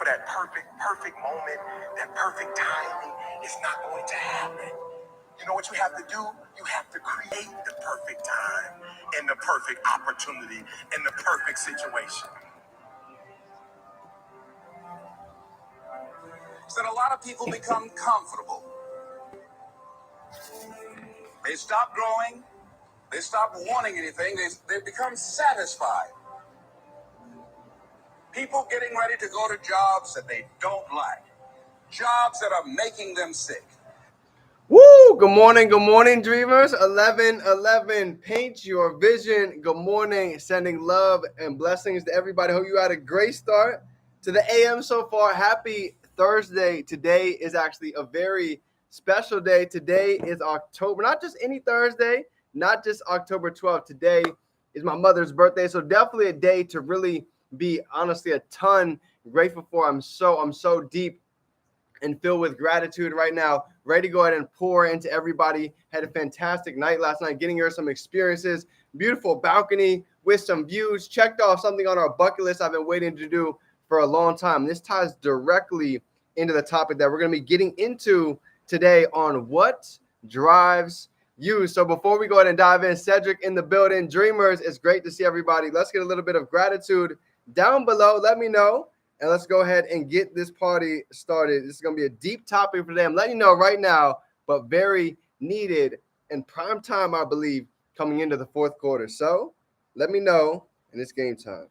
that perfect moment, that perfect timing is not going to happen. You know what you have to do? You have to create the perfect time and the perfect opportunity and the perfect situation. So that a lot of people become comfortable. They stop growing. They stop wanting anything. They become satisfied. People getting ready to go to jobs that they don't like. Jobs that are making them sick. Woo! Good morning, dreamers. 11:11. Paint your vision. Good morning. Sending love and blessings to everybody. Hope you had a great start to the AM so far. Happy Thursday. Today is actually a very special day. Today is October, not just any Thursday, not just October 12th. Today is my mother's birthday. So definitely a day to really be honestly a ton grateful for. I'm so deep and filled with gratitude right now, ready to go ahead and pour into everybody. Had a fantastic night last night, getting here some experiences, beautiful balcony with some views, checked off something on our bucket list I've been waiting to do for a long time. This ties directly into the topic that we're going to be getting into today on what drives you. So before we go ahead and dive in, Cedric in the building, dreamers, it's great to see everybody. Let's get a little bit of gratitude down below. Let me know. And let's go ahead and get this party started. This is going to be a deep topic for today. I'm letting you know right now, but very needed and prime time, I believe, coming into the fourth quarter. So let me know, and it's game time.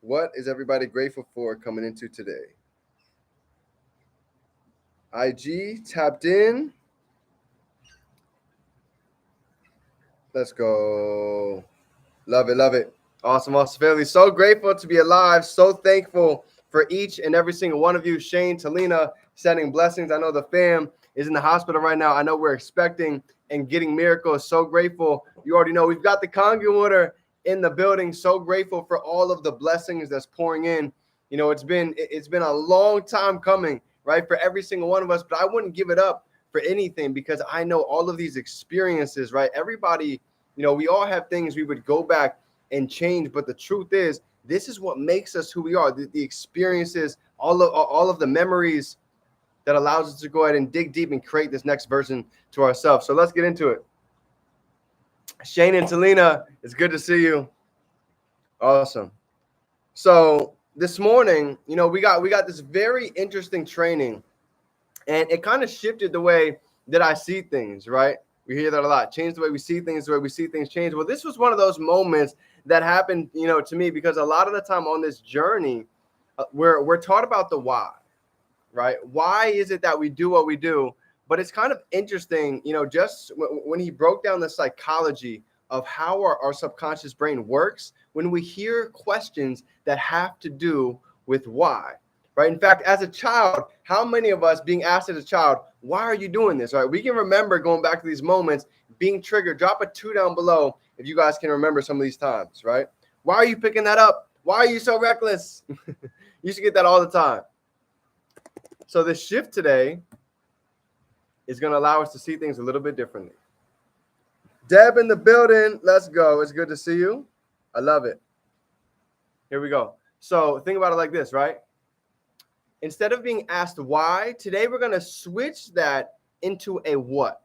What is everybody grateful for coming into today? IG tapped in. Let's go. Love it. Awesome, family. So grateful to be alive. So thankful for each and every single one of you. Shane, Talina, sending blessings. I know the fam is in the hospital right now. I know we're expecting and getting miracles. So grateful. You already know we've got the Conga water in the building. So grateful for all of the blessings that's pouring in. You know, it's been a long time coming, right, for every single one of us. But I wouldn't give it up for anything because I know all of these experiences, right? Everybody, you know, we all have things we would go back and change, but the truth is, this is what makes us who we are. The experiences, all of the memories that allows us to go ahead and dig deep and create this next version to ourselves. So let's get into it. Shane and Talina, it's good to see you. Awesome. So this morning, you know, we got this very interesting training, and it kind of shifted the way that I see things, right? We hear that a lot. Change the way we see things, the way we see things change. Well, this was one of those moments that happened, you know, to me, because a lot of the time on this journey, we're taught about the why, right? Why is it that we do what we do? But it's kind of interesting, you know, just when he broke down the psychology of how our subconscious brain works, when we hear questions that have to do with why, right? In fact, as a child, how many of us being asked as a child, why are you doing this, right? We can remember going back to these moments, being triggered. Drop a 2 down below if you guys can remember some of these times, right? Why are you picking that up? Why are you so reckless? You used to get that all the time. So the shift today is going to allow us to see things a little bit differently. Deb in the building. Let's go. It's good to see you. I love it. Here we go. So think about it like this, right? Instead of being asked why, today we're going to switch that into a what.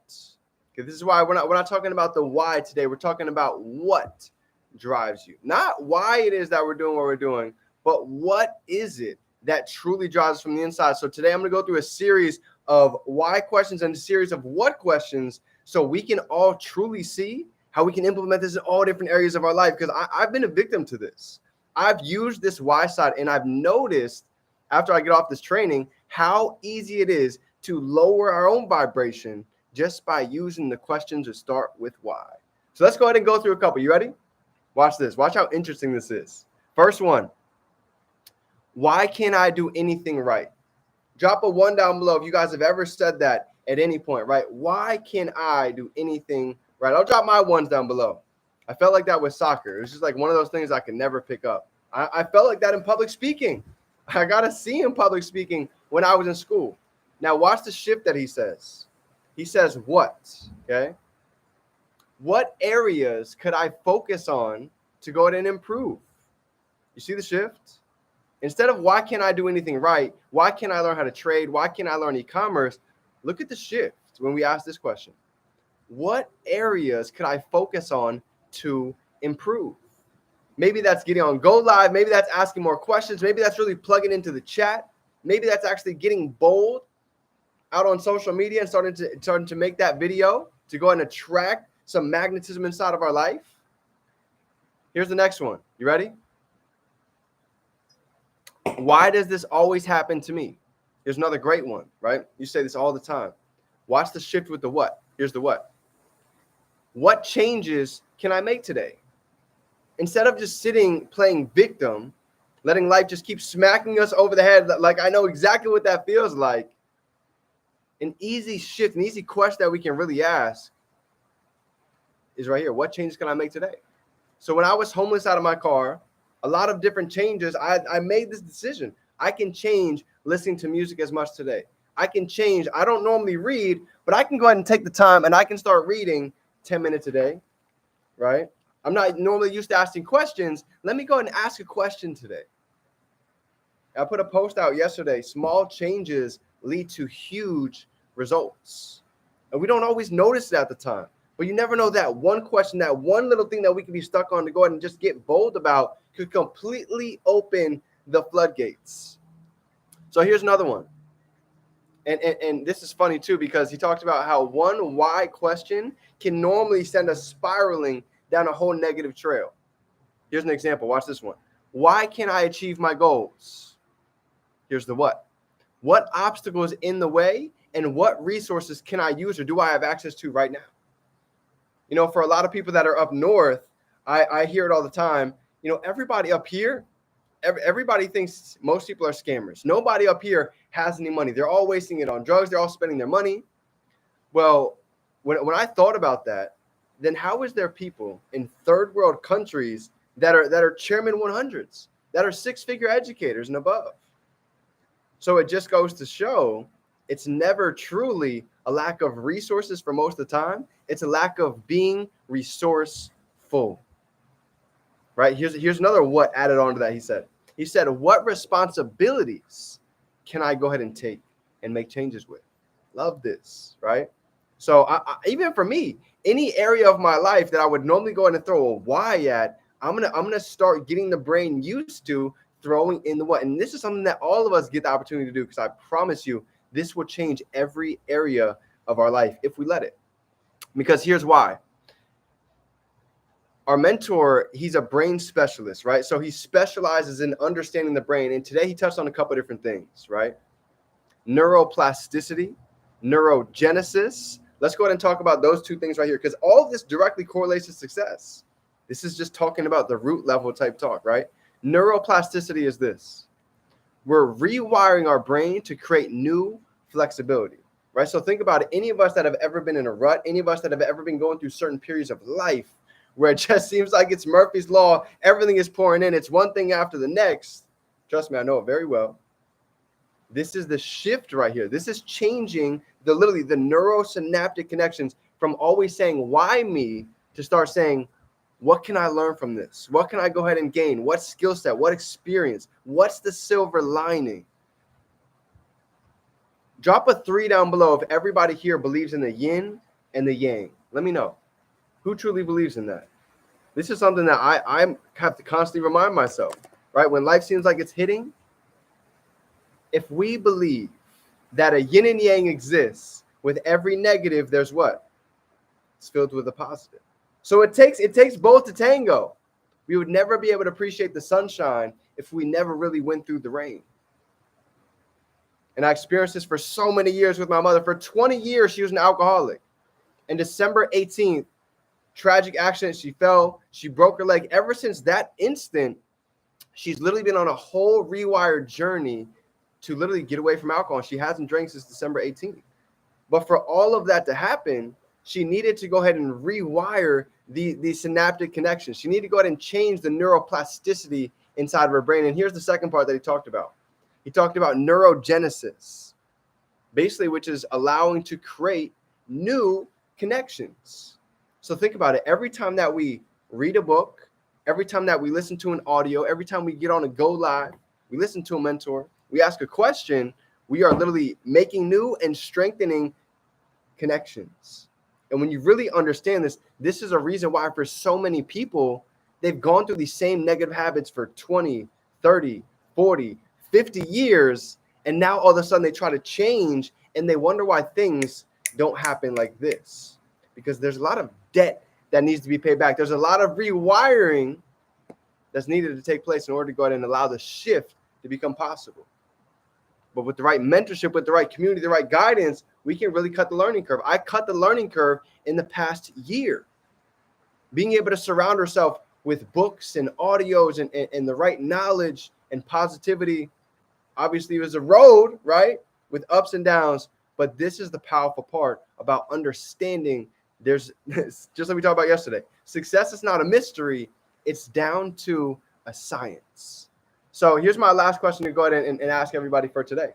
Okay, this is why we're not talking about the why today. We're talking about what drives you. Not why it is that we're doing what we're doing, but what is it that truly drives us from the inside. So today I'm going to go through a series of why questions and a series of what questions so we can all truly see how we can implement this in all different areas of our life. Because I've been a victim to this. I've used this why side, and I've noticed after I get off this training how easy it is to lower our own vibration just by using the questions that start with why. So let's go ahead and go through a couple. You ready? Watch this. Watch how interesting this is. First one. Why can't I do anything right? Drop a 1 down below if you guys have ever said that at any point, right? Why can't I do anything right? I'll drop my 1s down below. I felt like that with soccer. It was just like one of those things I could never pick up. I felt like that in public speaking. I got a C in public speaking when I was in school. Now watch the shift that he says. He says what, okay? What areas could I focus on to go ahead and improve? You see the shift? Instead of why can't I do anything right? Why can't I learn how to trade? Why can't I learn e-commerce? Look at the shift when we ask this question. What areas could I focus on to improve? Maybe that's getting on Go Live. Maybe that's asking more questions. Maybe that's really plugging into the chat. Maybe that's actually getting bold out on social media and starting to make that video to go and attract some magnetism inside of our life. Here's the next one. You ready? Why does this always happen to me? Here's another great one, right? You say this all the time. Watch the shift with the what. Here's the what. What changes can I make today? Instead of just sitting playing victim, letting life just keep smacking us over the head, like I know exactly what that feels like. An easy shift, an easy question that we can really ask is right here. What changes can I make today? So when I was homeless out of my car, a lot of different changes, I made this decision. I can change listening to music as much today. I can change. I don't normally read, but I can go ahead and take the time and I can start reading 10 minutes a day, right? I'm not normally used to asking questions. Let me go ahead and ask a question today. I put a post out yesterday. Small changes lead to huge results. And we don't always notice it at the time. But you never know, that one question, that one little thing that we can be stuck on to go ahead and just get bold about could completely open the floodgates. So here's another one. And this is funny too, because he talked about how one why question can normally send us spiraling down a whole negative trail. Here's an example. Watch this one. Why can't I achieve my goals? Here's the what. What obstacles in the way and what resources can I use or do I have access to right now? You know, for a lot of people that are up north, I hear it all the time. You know, everybody up here, everybody thinks most people are scammers. Nobody up here has any money. They're all wasting it on drugs. They're all spending their money. Well, when I thought about that, then how is there people in third world countries that are chairman 100s, that are six-figure educators and above? So it just goes to show it's never truly a lack of resources for most of the time. It's a lack of being resourceful, right? Here's another what added on to that. He said, what responsibilities can I go ahead and take and make changes with? Love this, right? So even for me, any area of my life that I would normally go ahead and throw a why at, I'm gonna start getting the brain used to throwing in the what. And this is something that all of us get the opportunity to do, because I promise you, this will change every area of our life if we let it. Because here's why. Our mentor, he's a brain specialist, right? So he specializes in understanding the brain. And today he touched on a couple of different things, right? Neuroplasticity, neurogenesis. Let's go ahead and talk about those two things right here, because all of this directly correlates to success. This is just talking about the root level type talk, right? Neuroplasticity is this. We're rewiring our brain to create new flexibility, right? So think about it. Any of us that have ever been in a rut, any of us that have ever been going through certain periods of life where it just seems like it's Murphy's Law, everything is pouring in, it's one thing after the next. Trust me, I know it very well. This is the shift right here. This is changing literally the neurosynaptic connections from always saying, why me, to start saying, what can I learn from this? What can I go ahead and gain? What skill set? What experience? What's the silver lining? Drop a 3 down below if everybody here believes in the yin and the yang. Let me know. Who truly believes in that? This is something that I have to constantly remind myself, right? When life seems like it's hitting, if we believe that a yin and yang exists, with every negative, there's what? It's filled with a positive. So it takes both to tango. We would never be able to appreciate the sunshine if we never really went through the rain. And I experienced this for so many years with my mother. For 20 years, she was an alcoholic. And December 18th, tragic accident, she fell, she broke her leg. Ever since that instant, she's literally been on a whole rewired journey to literally get away from alcohol. She hasn't drank since December 18th. But for all of that to happen, she needed to go ahead and rewire the synaptic connections. She needed to go ahead and change the neuroplasticity inside of her brain. And here's the second part that he talked about. He talked about neurogenesis, basically, which is allowing to create new connections. So think about it. Every time that we read a book, every time that we listen to an audio, every time we get on a Go Live, we listen to a mentor, we ask a question, we are literally making new and strengthening connections. And when you really understand this, this is a reason why for so many people, they've gone through these same negative habits for 20, 30, 40, 50 years. And now all of a sudden they try to change and they wonder why things don't happen like this. Because there's a lot of debt that needs to be paid back. There's a lot of rewiring that's needed to take place in order to go ahead and allow the shift to become possible. But with the right mentorship, with the right community, the right guidance, we can really cut the learning curve. I cut the learning curve in the past year. Being able to surround yourself with books and audios and the right knowledge and positivity. Obviously, it was a road, right, with ups and downs. But this is the powerful part about understanding. There's just like we talked about yesterday. Success is not a mystery. It's down to a science. So here's my last question to go ahead and ask everybody for today.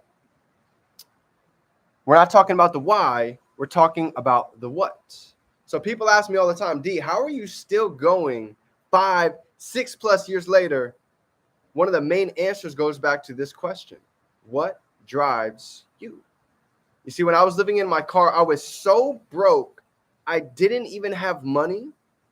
We're not talking about the why. We're talking about the what. So people ask me all the time, D, how are you still going 5, 6+ years later? One of the main answers goes back to this question. What drives you? You see, when I was living in my car, I was so broke, I didn't even have money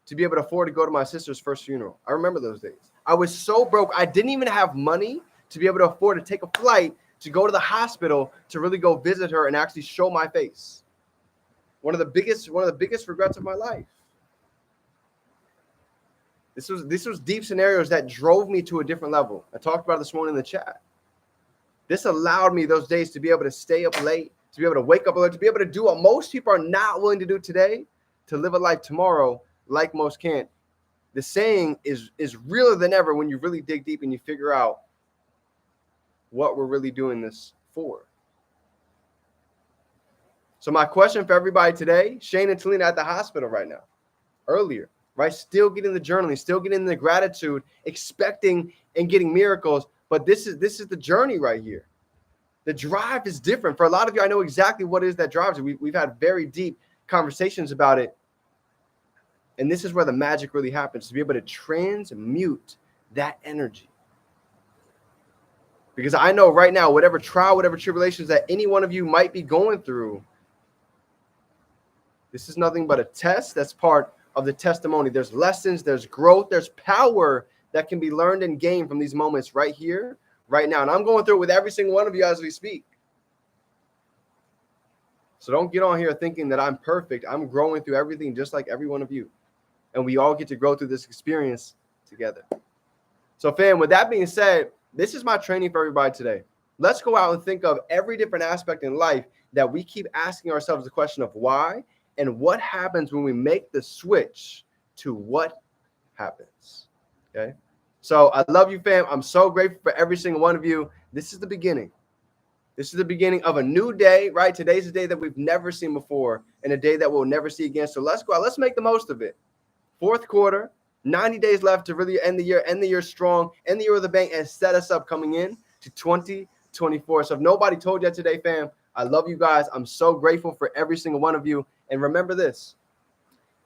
to be able to afford to go to my sister's first funeral. I remember those days. I was so broke, I didn't even have money to be able to afford to take a flight to go to the hospital to really go visit her and actually show my face. One of the biggest regrets of my life. This was deep scenarios that drove me to a different level. I talked about it this morning in the chat. This allowed me those days to be able to stay up late, to be able to wake up early, to be able to do what most people are not willing to do today, to live a life tomorrow like most can't. The saying is realer than ever when you really dig deep and you figure out what we're really doing this for. So my question for everybody today, Shane and Talina at the hospital right now, earlier, right? Still getting the journaling, still getting the gratitude, expecting and getting miracles. But this is the journey right here. The drive is different. For a lot of you, I know exactly what it is that drives you. We've had very deep conversations about it. And this is where the magic really happens, to be able to transmute that energy. Because I know right now, whatever trial, whatever tribulations that any one of you might be going through, this is nothing but a test. That's part of the testimony. There's lessons, there's growth, there's power that can be learned and gained from these moments right here, right now. And I'm going through it with every single one of you as we speak. So don't get on here thinking that I'm perfect. I'm growing through everything just like every one of you. And we all get to grow through this experience together. So fam, with that being said, this is my training for everybody today. Let's go out and think of every different aspect in life that we keep asking ourselves the question of why and what happens when we make the switch to what happens. Okay. So I love you, fam. I'm so grateful for every single one of you. This is the beginning. This is the beginning of a new day, right? Today's a day that we've never seen before and a day that we'll never see again. So let's go out. Let's make the most of it. Fourth quarter, 90 days left to really end the year strong, end the year with a bang, and set us up coming in to 2024. So if nobody told you today, fam, I love you guys. I'm so grateful for every single one of you. And remember this,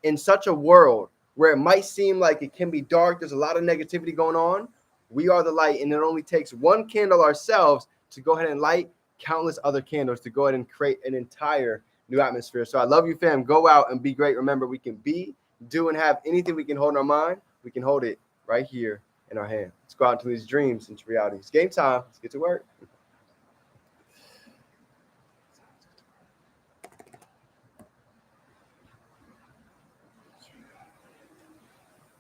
in such a world where it might seem like it can be dark, there's a lot of negativity going on, we are the light, and it only takes one candle ourselves to go ahead and light countless other candles to go ahead and create an entire new atmosphere. So I love you, fam. Go out and be great. Remember, we can be, do, and have anything we can hold in our mind. We can hold it right here in our hand. Let's go out into these dreams, into reality. It's game time. Let's get to work.